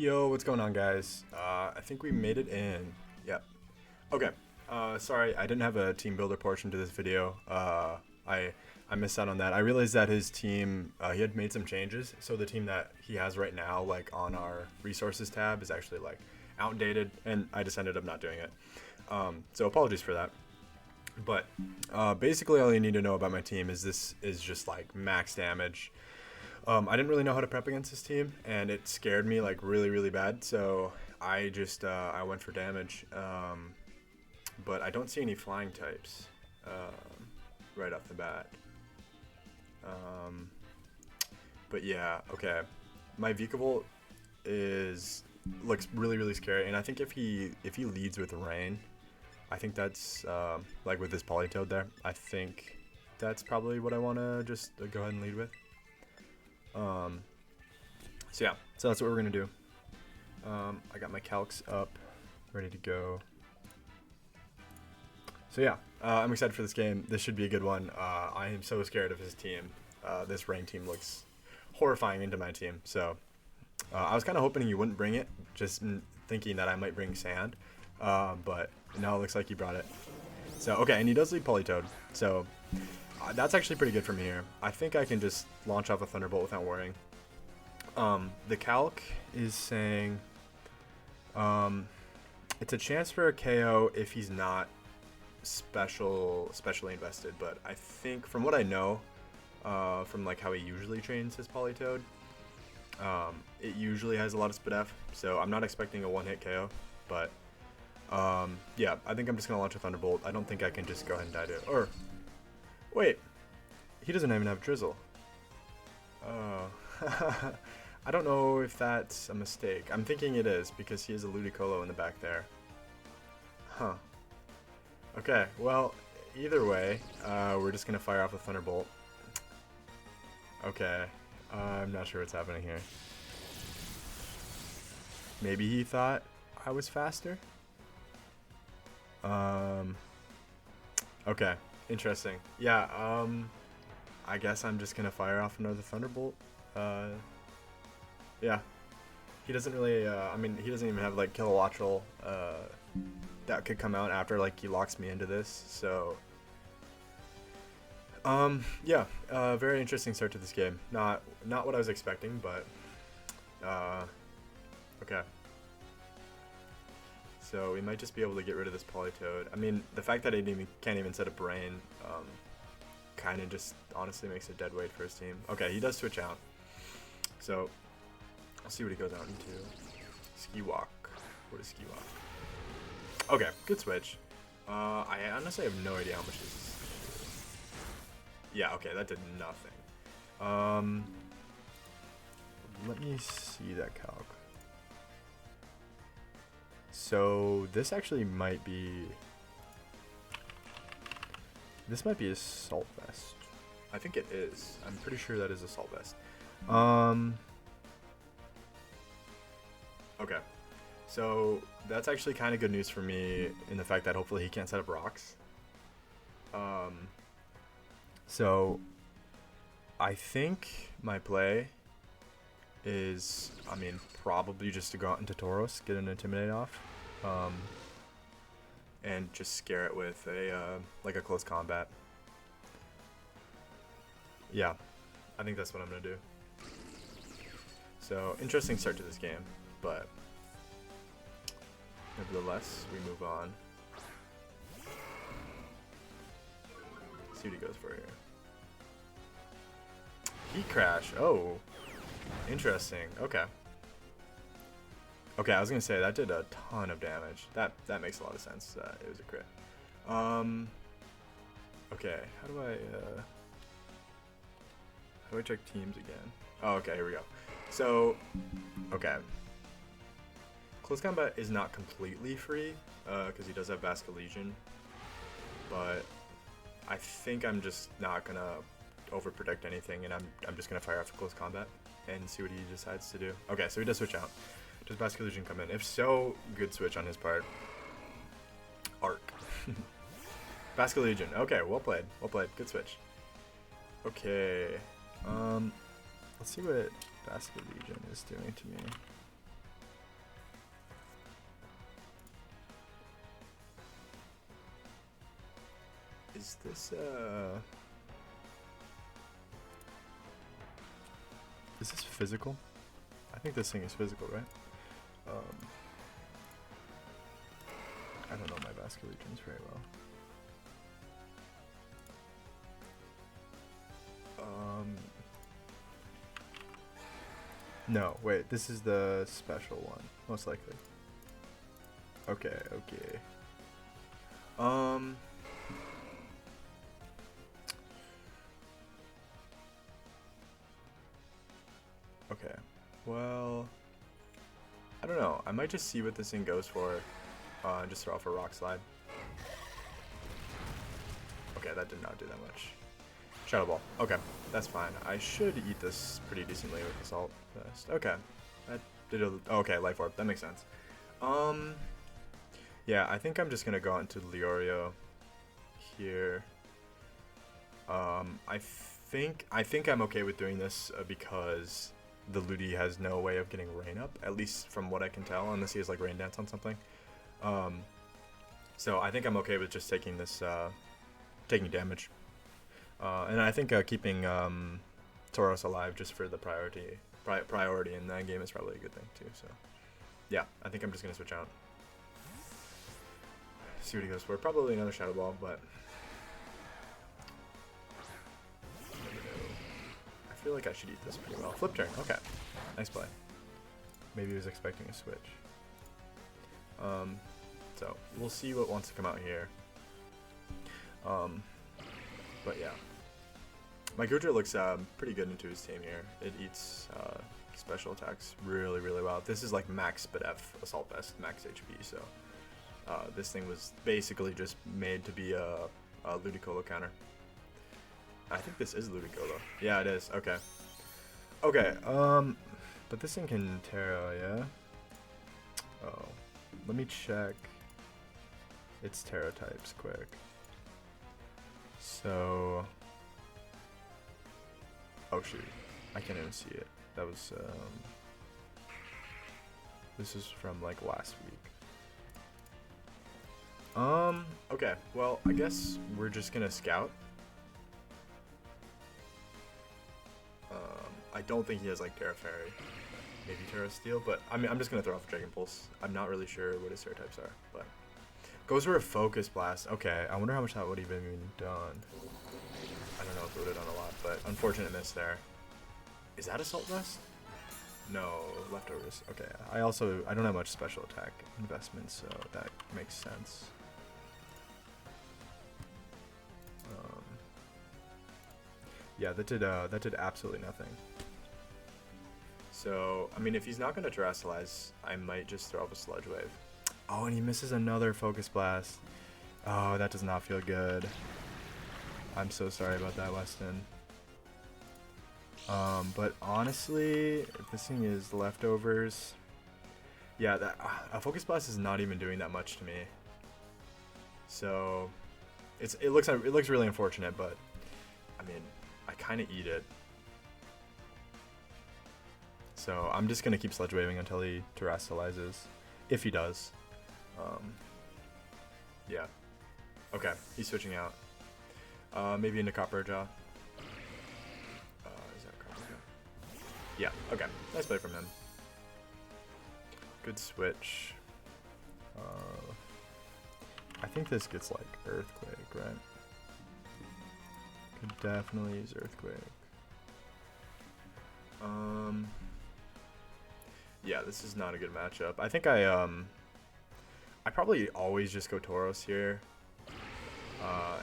Yo, what's going on, guys? I think we made it in. Yep. Okay. Sorry, I didn't have a team builder portion to this video. I missed out on that. I realized that his team, he had made some changes, so the team that he has right now, like on our resources tab, is actually like outdated, and I just ended up not doing it. So apologies for that. But basically, all you need to know about my team is this is just like max damage. I didn't really know how to prep against this team, and it scared me like really bad. So I just I went for damage, but I don't see any flying types right off the bat. But yeah, okay. My Vikavolt looks really scary, and I think if he leads with rain, I think that's like with this Politoed there. I think that's probably what I want to just go ahead and lead with. So yeah, so that's what we're gonna do. I got my calcs up, ready to go. So yeah, I'm excited for this game. This should be a good one. I am so scared of his team. This rain team looks horrifying into my team. So I was kind of hoping you wouldn't bring it, just thinking that I might bring sand. But now it looks like he brought it. So okay, and he does lead Politoed. So that's actually pretty good for me here. I think I can just launch off a Thunderbolt without worrying. The calc is saying it's a chance for a KO if he's not specially invested, but I think from what I know, from like how he usually trains his Politoed, it usually has a lot of Spit F, so I'm not expecting a one-hit KO, but yeah, I think I'm just gonna launch a Thunderbolt. I don't think I can just go ahead and die to it. Or wait, he doesn't even have Drizzle. Oh. I don't know if that's a mistake. I'm thinking it is because he has a Ludicolo in the back there. Huh. Okay, well, either way, we're just going to fire off a Thunderbolt. Okay, I'm not sure what's happening here. Maybe he thought I was faster? Okay, interesting. Yeah, I guess I'm just going to fire off another Thunderbolt. Yeah, he doesn't really, I mean, he doesn't even have like Kilowattrel that could come out after like he locks me into this, so yeah, very interesting start to this game. Not what I was expecting, but okay. So we might just be able to get rid of this Politoed. I mean, the fact that I can't even set a Brain kind of just honestly makes it dead weight for his team. Okay, he does switch out, so I'll see what he goes out into. Ski Walk. What is Ski Walk? Okay, good switch. I honestly have no idea how much this is. Yeah, okay, that did nothing. Let me see that calc. So this actually might be... This might be a Assault Vest. I think it is. I'm pretty sure that is Assault Vest. Okay, so that's actually kind of good news for me in the fact that hopefully he can't set up rocks. So I think my play is, I mean, probably just to go out into Tauros, get an Intimidate off, and just scare it with a like a close combat. Yeah, I think that's what I'm gonna do. So interesting start to this game, but nevertheless, we move on. See what he goes for here. Heat Crash. Oh, interesting. Okay. Okay, I was gonna say that did a ton of damage. That makes a lot of sense. It was a crit. Okay, how do I check teams again? Oh, okay, here we go. So, okay. Close Combat is not completely free, because he does have Vasca Legion, but I think I'm just not going to overprotect anything, and I'm just going to fire off Close Combat and see what he decides to do. Okay, so he does switch out. Does Vasca Legion come in? If so, good switch on his part. Arc. Vasca Legion. Okay, well played. Well played. Good switch. Okay. Let's see what Vasca Legion is doing to me. Is this physical? I think this thing is physical, right? I don't know my vascular regions very well. No, wait, this is the special one, most likely. Okay, okay. Okay, well, I don't know. I might just see what this thing goes for, and just throw off a rock slide. Okay, that did not do that much. Shadow Ball. Okay, that's fine. I should eat this pretty decently with Assault Vest. Okay, that did a, okay, Life Orb. That makes sense. Yeah, I think I'm just gonna go out into Leorio here. I think I'm okay with doing this because the Ludi has no way of getting Rain up, at least from what I can tell, unless he has like Rain Dance on something. So I think I'm okay with just taking this, taking damage. And I think keeping Tauros alive just for the priority in that game is probably a good thing too. So yeah, I think I'm just gonna switch out. See what he goes for. Probably another Shadow Ball, but I feel like I should eat this pretty well. Flip turn. Okay, nice play. Maybe he was expecting a switch. So we'll see what wants to come out here. But yeah. My Goodra looks pretty good into his team here. It eats special attacks really, really well. This is like max Spadef Assault Vest, max HP, so this thing was basically just made to be a Ludicolo counter. I think this is Ludicolo. Yeah, it is. Okay. Okay, but this thing can Terra, yeah? Oh, let me check its Terra types quick. So... oh shoot, I can't even see it. That was, this is from like last week. Okay, well, I guess we're just gonna scout. I don't think he has like Terra Fairy, maybe Terra Steel, but I mean, I'm just gonna throw off Dragon Pulse. I'm not really sure what his Terra types are, but goes for a Focus Blast. Okay, I wonder how much that would even been done. I don't know if it would have done a lot, but unfortunate miss there. Is that Assault Vest? No, leftovers. Okay, I don't have much special attack investment, so that makes sense. Yeah, that did absolutely nothing. So, I mean, if he's not going to Terrasilize, I might just throw up a Sludge Wave. Oh, and he misses another Focus Blast. Oh, that does not feel good. I'm so sorry about that, Weston. But honestly, if this thing is leftovers, yeah, that a Focus Blast is not even doing that much to me. So, it looks really unfortunate, but I mean, I kind of eat it. So I'm just gonna keep Sludge Waving until he Terrasilises, if he does. Yeah. Okay, he's switching out. Maybe into Copper Jaw. Is that Copper Jaw? Yeah, okay. Nice play from him. Good switch. I think this gets like Earthquake, right? Could definitely use Earthquake. Yeah, this is not a good matchup. I think I probably always just go Tauros here.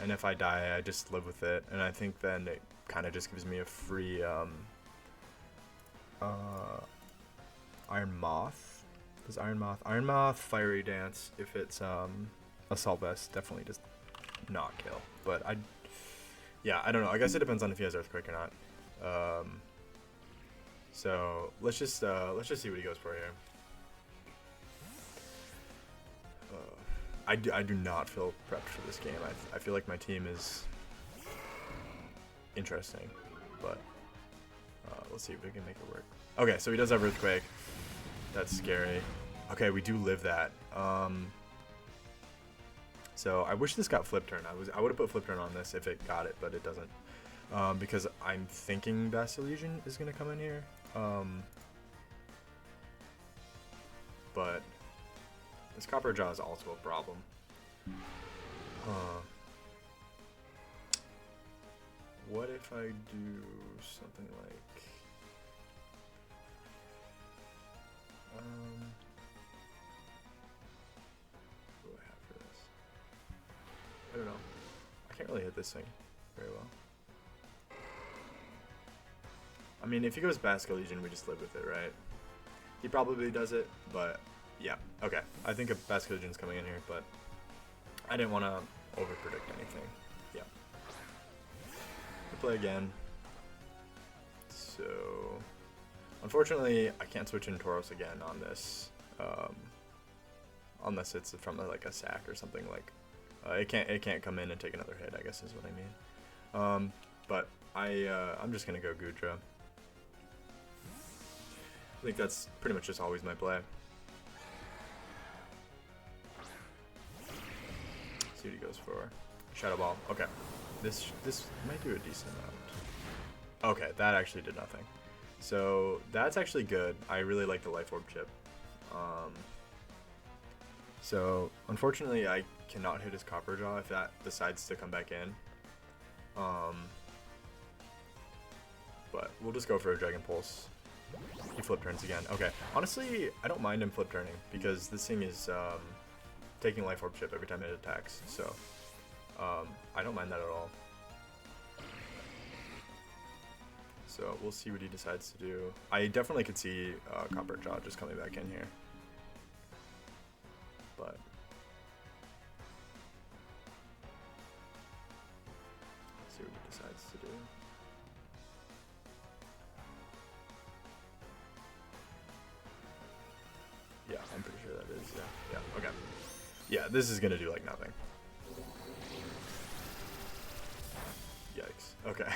And if I die, I just live with it. And I think then it kind of just gives me a free Iron Moth. Does Iron Moth Fiery Dance if it's Assault Vest definitely does not kill. But yeah, I don't know. I guess it depends on if he has Earthquake or not. So let's just see what he goes for here. I do not feel prepped for this game. I feel like my team is interesting, but let's see if we can make it work. Okay, so he does have Earthquake. That's scary. Okay, we do live that. So I wish this got flip turn. I would have put flip turn on this if it got it, but it doesn't. Because I'm thinking Basilision is gonna come in here. But this Copper Jaw is also a problem. What if I do something like what do I have for this? I don't know. I can't really hit this thing very well. I mean, if he goes Basilision, we just live with it, right? He probably does it, but yeah. Okay. I think a Basilision's coming in here, but I didn't want to over-predict anything. Yeah. We play again. So, unfortunately, I can't switch in Tauros again on this, unless it's from like a sack or something. Like, it can't come in and take another hit, I guess is what I mean. But I'm just gonna go Goodra. I think that's pretty much just always my play. See what he goes for. Shadow Ball. Okay. This might do a decent amount. Okay, that actually did nothing. So that's actually good. I really like the Life Orb chip. So unfortunately I cannot hit his Copper Jaw if that decides to come back in. But we'll just go for a Dragon Pulse. He flip turns again. Okay. Honestly, I don't mind him flip turning because this thing is taking Life Orb chip every time it attacks. So I don't mind that at all. So we'll see what he decides to do. I definitely could see Copper Jaw just coming back in here. But let's see what he decides to do. Yeah, I'm pretty sure that is. Yeah, okay. Yeah, this is gonna do like nothing. Yikes. Okay.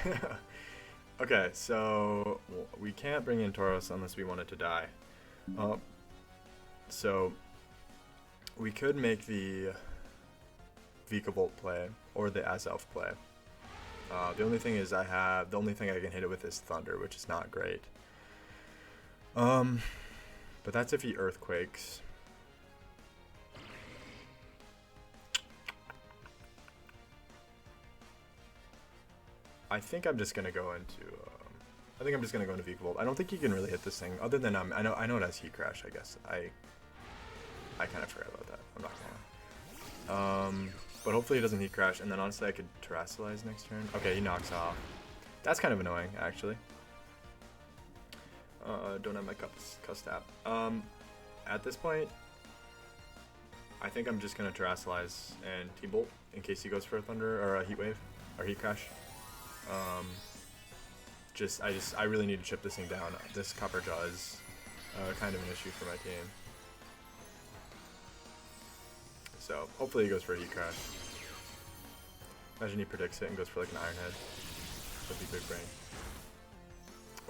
Okay, so we can't bring in Tauros unless we want it to die. So we could make the Vikavolt play or the Azelf play. The only thing is the only thing I can hit it with is Thunder, which is not great. But that's if he Earthquakes. I think I'm just gonna go into. I think I'm just gonna go into Vikavolt. I don't think you can really hit this thing, other than I know it has Heat Crash. I guess I kind of forgot about that. I'm not gonna. But hopefully he doesn't Heat Crash, and then honestly I could Terrasilize next turn. Okay, he knocks off. That's kind of annoying, actually. Don't have my cuss tap. At this point, I think I'm just gonna Terrasilize and T-Bolt in case he goes for a Thunder or a Heat Wave or Heat Crash. I really need to chip this thing down. This Copper Jaw is kind of an issue for my team. So hopefully he goes for a Heat Crash. Imagine he predicts it and goes for like an Iron Head. That'd be big brain.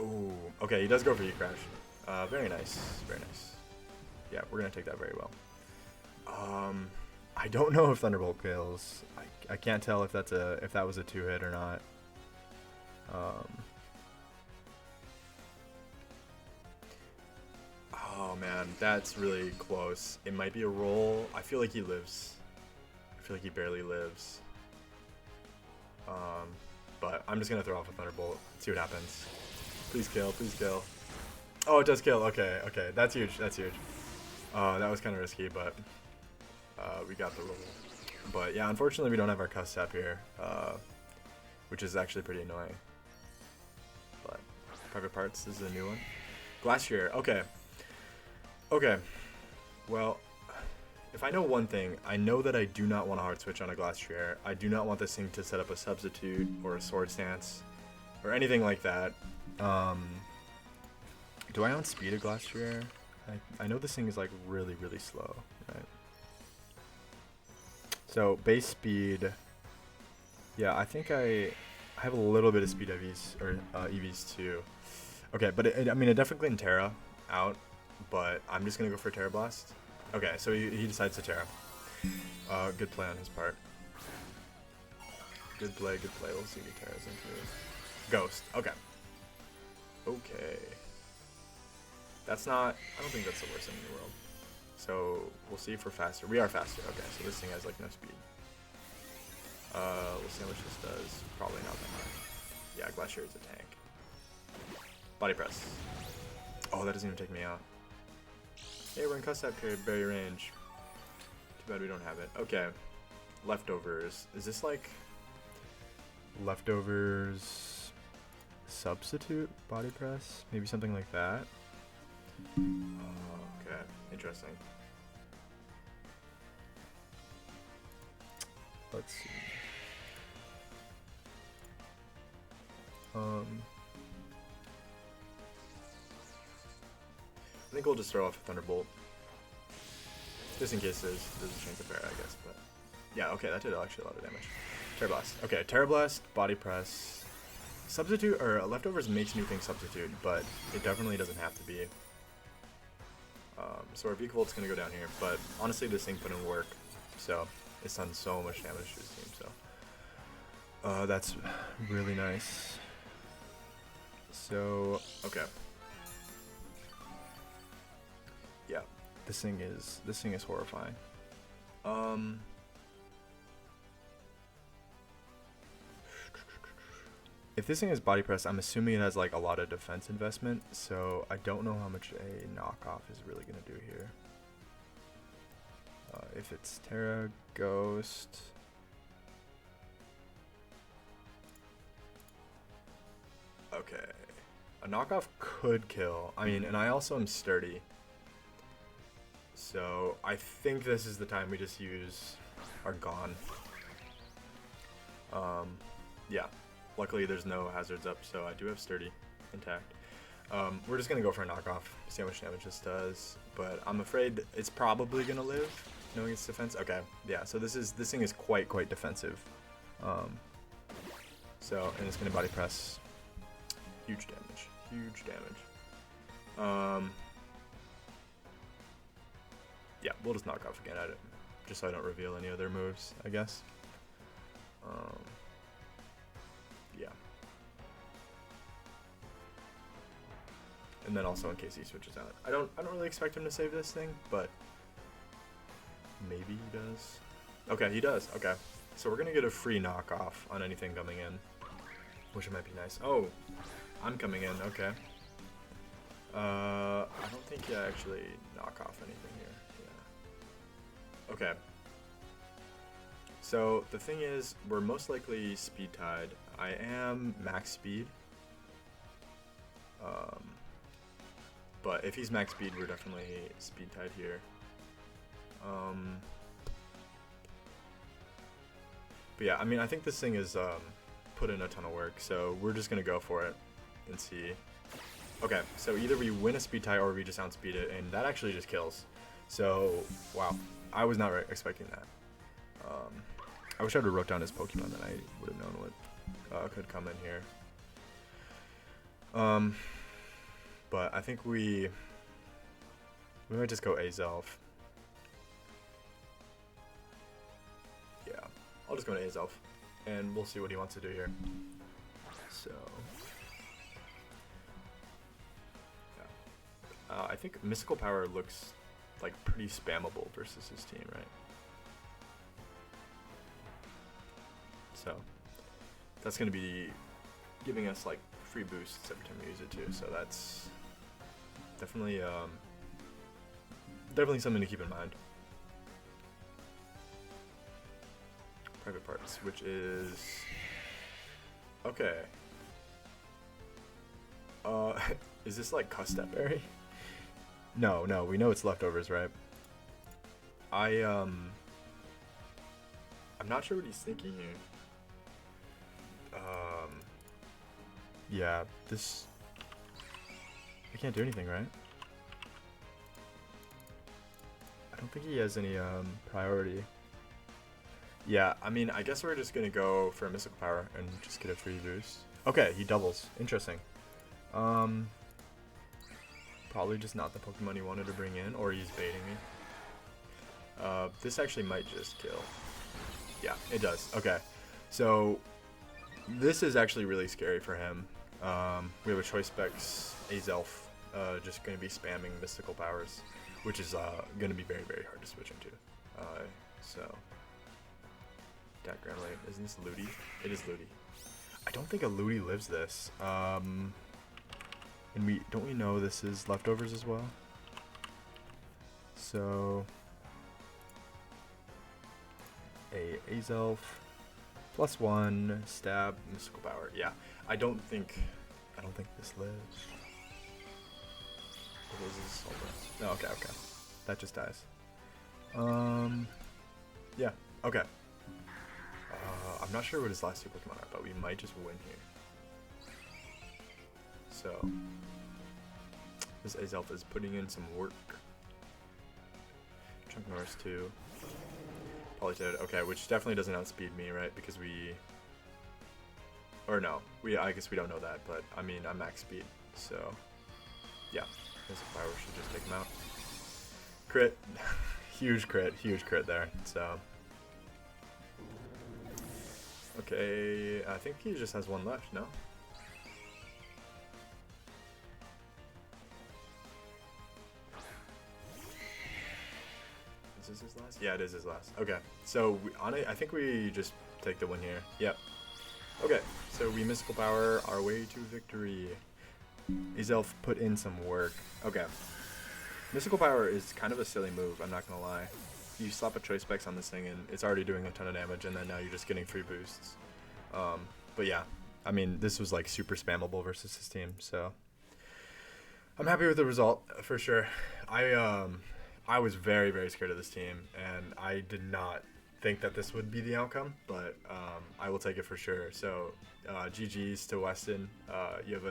Ooh, okay, he does go for Heat Crash. Very nice, very nice. Yeah, we're gonna take that very well. I don't know if Thunderbolt kills. I can't tell if that was a 2-hit or not. Oh man, that's really close. It might be a roll. I feel like he lives. I feel like he barely lives. But I'm just gonna throw off a Thunderbolt. See what happens. Please kill. Please kill. Oh, it does kill. Okay. Okay. That's huge. That's huge. That was kind of risky, but we got the roll. But yeah, unfortunately, we don't have our cuss tap here, which is actually pretty annoying. But Private Parts is a new one. Glacier. Okay. Okay. Well, if I know one thing, I know that I do not want a hard switch on a Glacier. I do not want this thing to set up a Substitute or a Sword Stance or anything like that. Do I outspeed a Glacier? I know this thing is like really, really slow, right? So base speed, yeah, I think I have a little bit of speed EVs or EVs too. Okay, but I mean, it definitely can Terra out, but I'm just gonna go for Terra Blast. Okay, so he decides to Terra. Good play on his part. Good play, good play. We'll see if he tears into it. Ghost. Okay. Okay. That's not... I don't think that's the worst thing in the world. So, we'll see if we're faster. We are faster. Okay, so this thing has, like, no speed. We'll see how much this does. Probably not that much. Yeah, Glacier is a tank. Body press. Oh, that doesn't even take me out. Hey, we're in Cuss-Out period, berry range. Too bad we don't have it. Okay. Leftovers. Is this like... Leftovers... Substitute body press? Maybe something like that? Okay. Interesting. Let's see. I think we'll just throw off a Thunderbolt. Just in case there's a chance of fair, I guess. But yeah, okay, that did actually a lot of damage. Terra Blast. Okay, Terra Blast, Body Press. Substitute, or Leftovers makes new things substitute, but it definitely doesn't have to be. So our Volt's going to go down here, but honestly this thing put in work, so it's done so much damage to his team, so that's really nice. So, okay. Yeah, this thing is horrifying. If this thing is body press, I'm assuming it has like a lot of defense investment, so I don't know how much a knockoff is really gonna do here. If it's Terra, Ghost. Okay. A knockoff could kill. I mean, and I also am sturdy. So I think this is the time we just use our Gone. Yeah. Luckily there's no hazards up, so I do have sturdy intact. We're just gonna go for a knockoff, see how much damage this does. But I'm afraid it's probably gonna live, knowing its defense. Okay, yeah. So this thing is quite defensive. So and it's gonna body press. Huge damage. Huge damage. Yeah, we'll just knock off again at it, just so I don't reveal any other moves, I guess. Yeah. And then also in case he switches out. I don't really expect him to save this thing, but maybe he does. Okay, he does. Okay. So we're gonna get a free knockoff on anything coming in, which might be nice. Oh, I'm coming in. Okay. I don't think you actually knock off anything here. Yeah. Okay. So the thing is, we're most likely speed tied. I am max speed. But if he's max speed, we're definitely speed tied here. But yeah, I mean, I think this thing is put in a ton of work, so we're just gonna go for it and see. Okay, so either we win a speed tie or we just outspeed it, and that actually just kills. So, wow, I was not expecting that. I wish I would have wrote down his Pokemon, then I would have known what could come in here. But I think we might just go Azelf. Yeah, I'll just go to Azelf, and we'll see what he wants to do here. So, yeah. I think Mystical Power looks like pretty spammable versus his team, right? So that's going to be giving us like free boosts every time we use it too, so that's definitely something to keep in mind. Private Parts, which is okay. Is this like Custep Berry? No, we know it's Leftovers, right? I'm not sure what he's thinking here. Yeah, this... I can't do anything, right? I don't think he has any priority. Yeah, I mean, I guess we're just gonna go for a Mystical Power and just get a free boost. Okay, he doubles. Interesting. Probably just not the Pokemon he wanted to bring in, or he's baiting me. This actually might just kill. Yeah, it does. Okay, so this is actually really scary for him. We have a Choice Specs Azelf, just going to be spamming mystical powers, which is going to be very, very hard to switch into. So, attack ground lane. Isn't this Ludi? It is Ludi. I don't think a Ludi lives this. And don't we know this is leftovers as well? So, a Azelf. +1 stab mystical power. Yeah, I don't think this lives. What is this? No, okay. That just dies. Yeah, okay. I'm not sure what his last two Pokemon are, but we might just win here. So, this Azelf is putting in some work. Chunk Norris 2. Polytoad, okay, which definitely doesn't outspeed me, right? Because I guess we don't know that, but I mean, I'm max speed, so yeah, this power should just take him out. Crit, huge crit there. So okay, I think he just has one left. No. Is this his last? Yeah, it is his last. Okay, so I think we just take the win here. Yep. Okay, so we mystical power our way to victory. Azelf put in some work. Okay. Mystical power is kind of a silly move, I'm not gonna lie. You slap a Choice Specs on this thing and it's already doing a ton of damage, and then now you're just getting free boosts. But yeah, I mean, this was like super spammable versus his team, so I'm happy with the result for sure. I was very, very scared of this team, and I did not think that this would be the outcome, but I will take it for sure. So GG's to Weston. You have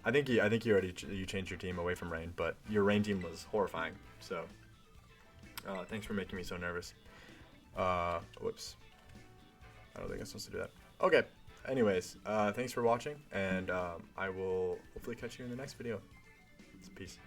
I think you already changed your team away from Rain, but your Rain team was horrifying. So thanks for making me so nervous. Whoops. I don't think I'm supposed to do that. Okay. Anyways, thanks for watching, and I will hopefully catch you in the next video. Peace.